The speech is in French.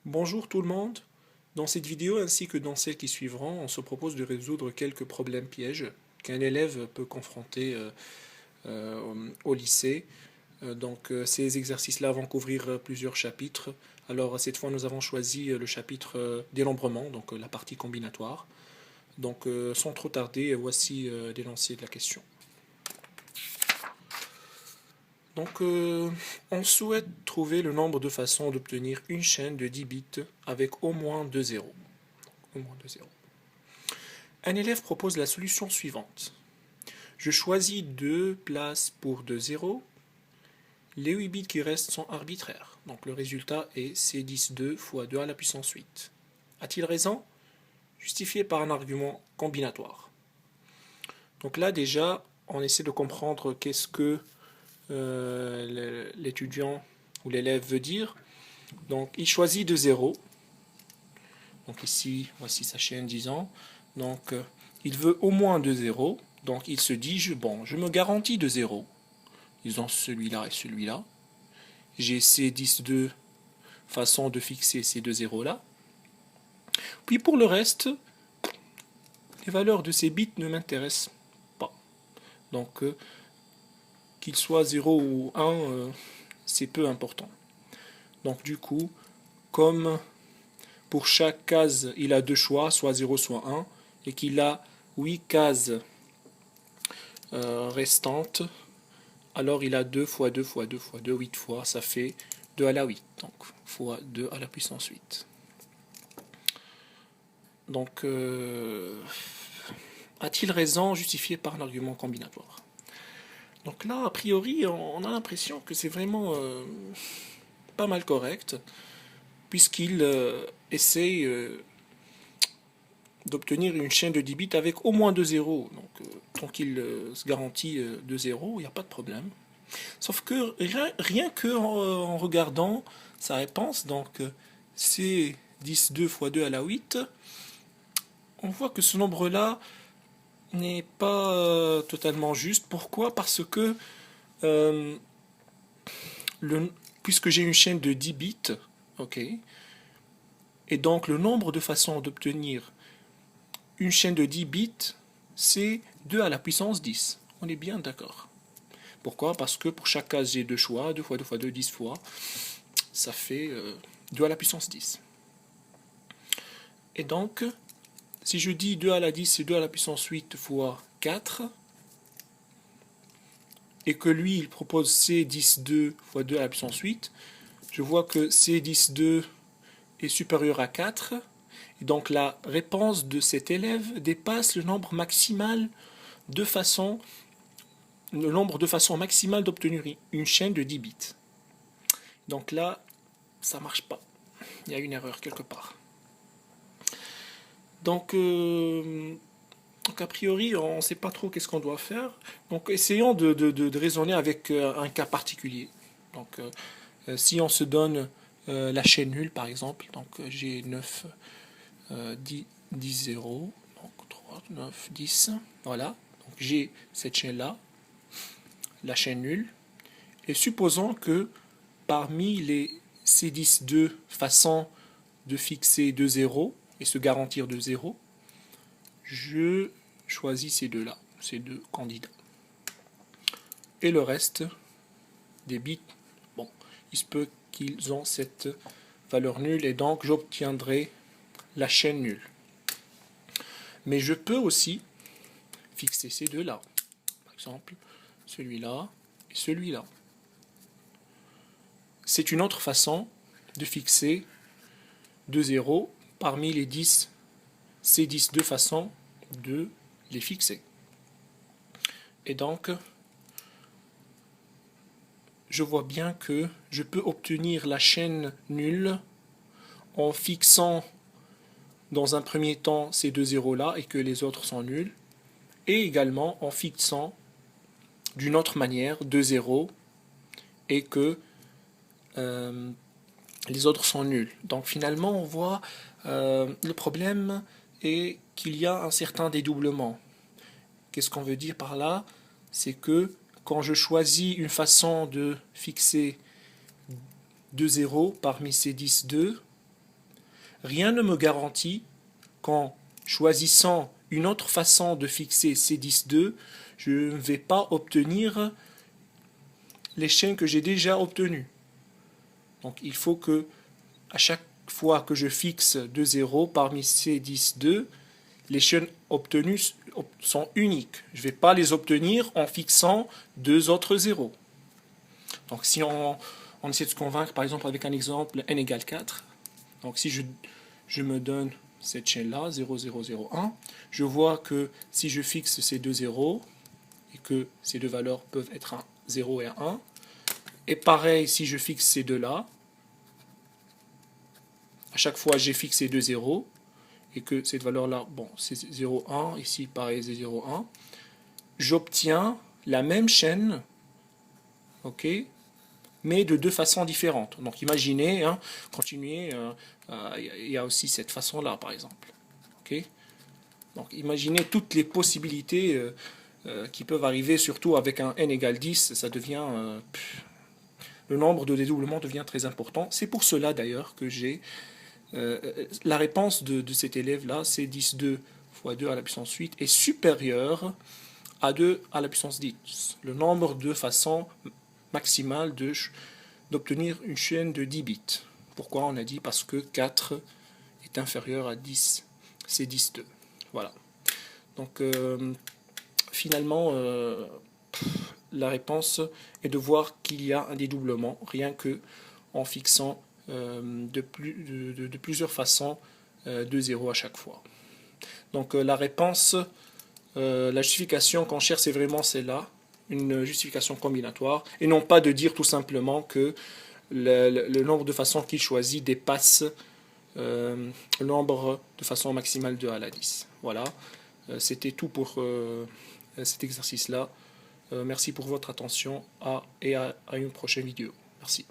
Bonjour tout le monde. Dans cette vidéo ainsi que dans celles qui suivront, on se propose de résoudre quelques problèmes pièges qu'un élève peut confronter au lycée. Ces exercices-là vont couvrir plusieurs chapitres. Alors cette fois nous avons choisi le chapitre dénombrement, la partie combinatoire. Sans trop tarder, voici l'énoncé de la question. On souhaite trouver le nombre de façons d'obtenir une chaîne de 10 bits avec au moins 2 zéros. Un élève propose la solution suivante. Je choisis 2 places pour 2 zéros. Les 8 bits qui restent sont arbitraires. Donc le résultat est C10 fois 2 à la puissance 8. A-t-il raison? Justifié par un argument combinatoire. Donc là déjà, on essaie de comprendre qu'est-ce que l'étudiant ou l'élève veut dire. Donc il choisit 2 zéros. Donc ici, voici sa chaîne, disons. Il veut au moins 2 zéros. Donc il se dit, je me garantis 2 zéros. Ils ont celui-là et celui-là. J'ai ces 10 façons de fixer ces 2 zéros-là. Puis pour le reste, les valeurs de ces bits ne m'intéressent pas. Qu'il soit 0 ou 1, c'est peu important. Donc du coup, comme pour chaque case, il a deux choix, soit 0, soit 1, et qu'il a 8 cases restantes, alors il a 2 fois 2 fois 2 fois 2, 8 fois, ça fait 2 à la 8, donc fois 2 à la puissance 8. A-t-il raison justifié par l'argument combinatoire? Donc là, a priori, on a l'impression que c'est vraiment pas mal correct, puisqu'il essaye d'obtenir une chaîne de 10 bits avec au moins 2 zéros. Tant qu'il se garantit 2 zéros, il n'y a pas de problème. Sauf que rien que en regardant sa réponse, c'est 10 fois 2 à la 8, on voit que ce nombre-là n'est pas totalement juste. Pourquoi? Parce que puisque j'ai une chaîne de 10 bits, ok, et donc le nombre de façons d'obtenir une chaîne de 10 bits, c'est 2 à la puissance 10. On est bien d'accord. Pourquoi? Parce que pour chaque case, j'ai deux choix, 2 fois 2 fois 2, 10 fois. Ça fait 2 à la puissance 10. Et donc, si je dis 2 à la 10, c'est 2 à la puissance 8 fois 4, et que lui, il propose C10 fois 2 à la puissance 8, je vois que C10 est supérieur à 4, et donc la réponse de cet élève dépasse le nombre de façons maximales d'obtenir une chaîne de 10 bits. Donc là, ça marche pas. Il y a une erreur quelque part. A priori, on ne sait pas trop qu'est-ce qu'on doit faire. Donc essayons de raisonner avec un cas particulier. Si on se donne la chaîne nulle, par exemple, j'ai 9, 10, 10, 0, donc 3, 9, 10, voilà. Donc j'ai cette chaîne-là, la chaîne nulle, et supposons que parmi ces 10 façons de fixer 2 zéros et se garantir 2 zéros, je choisis ces deux-là, ces deux candidats. Et le reste des bits, il se peut qu'ils ont cette valeur nulle et donc j'obtiendrai la chaîne nulle. Mais je peux aussi fixer ces deux-là. Par exemple, celui-là et celui-là. C'est une autre façon de fixer 2 zéros parmi ces 10 façons de les fixer. Et donc, je vois bien que je peux obtenir la chaîne nulle en fixant dans un premier temps ces 2 zéros-là et que les autres sont nuls, et également en fixant d'une autre manière 2 zéros et que les autres sont nuls. Donc finalement, on voit le problème est qu'il y a un certain dédoublement. Qu'est-ce qu'on veut dire par là? C'est que quand je choisis une façon de fixer 2 zéros parmi ces 10 rien ne me garantit qu'en choisissant une autre façon de fixer C10-2, je ne vais pas obtenir les chaînes que j'ai déjà obtenues. Donc il faut que à chaque fois que je fixe 2 zéros parmi C10-2, les chaînes obtenues sont uniques. Je ne vais pas les obtenir en fixant deux autres zéros. Donc si on essaie de se convaincre, par exemple, avec un exemple n égale 4, donc si je me donne cette chaîne-là, 0, 0, 0, 1, je vois que si je fixe ces deux zéros, et que ces deux valeurs peuvent être un 0 et un 1, et pareil si je fixe ces deux-là, à chaque fois j'ai fixé deux zéros, et que cette valeur-là, bon, c'est 0, 1, ici pareil c'est 0, 1, j'obtiens la même chaîne, ok, mais de deux façons différentes. Donc imaginez, hein, continuez, il y a aussi cette façon-là par exemple. Ok. Donc imaginez toutes les possibilités qui peuvent arriver, surtout avec un n égale 10, ça devient... le nombre de dédoublements devient très important. C'est pour cela d'ailleurs que j'ai... la réponse de cet élève-là, c'est 10, 2 fois 2 à la puissance 8, est supérieure à 2 à la puissance 10. Le nombre de façons maximales d'obtenir une chaîne de 10 bits. Pourquoi on a dit? Parce que 4 est inférieur à 10, c'est 10, 2. Voilà. Donc finalement, la réponse est de voir qu'il y a un dédoublement, rien que en fixant de plusieurs façons 2 zéros à chaque fois. Donc la réponse, la justification qu'on cherche, c'est vraiment celle-là, une justification combinatoire, et non pas de dire tout simplement que le nombre de façons qu'il choisit dépasse le nombre de façons maximale de A à la 10. Voilà, c'était tout pour cet exercice-là. Merci pour votre attention et à une prochaine vidéo. Merci.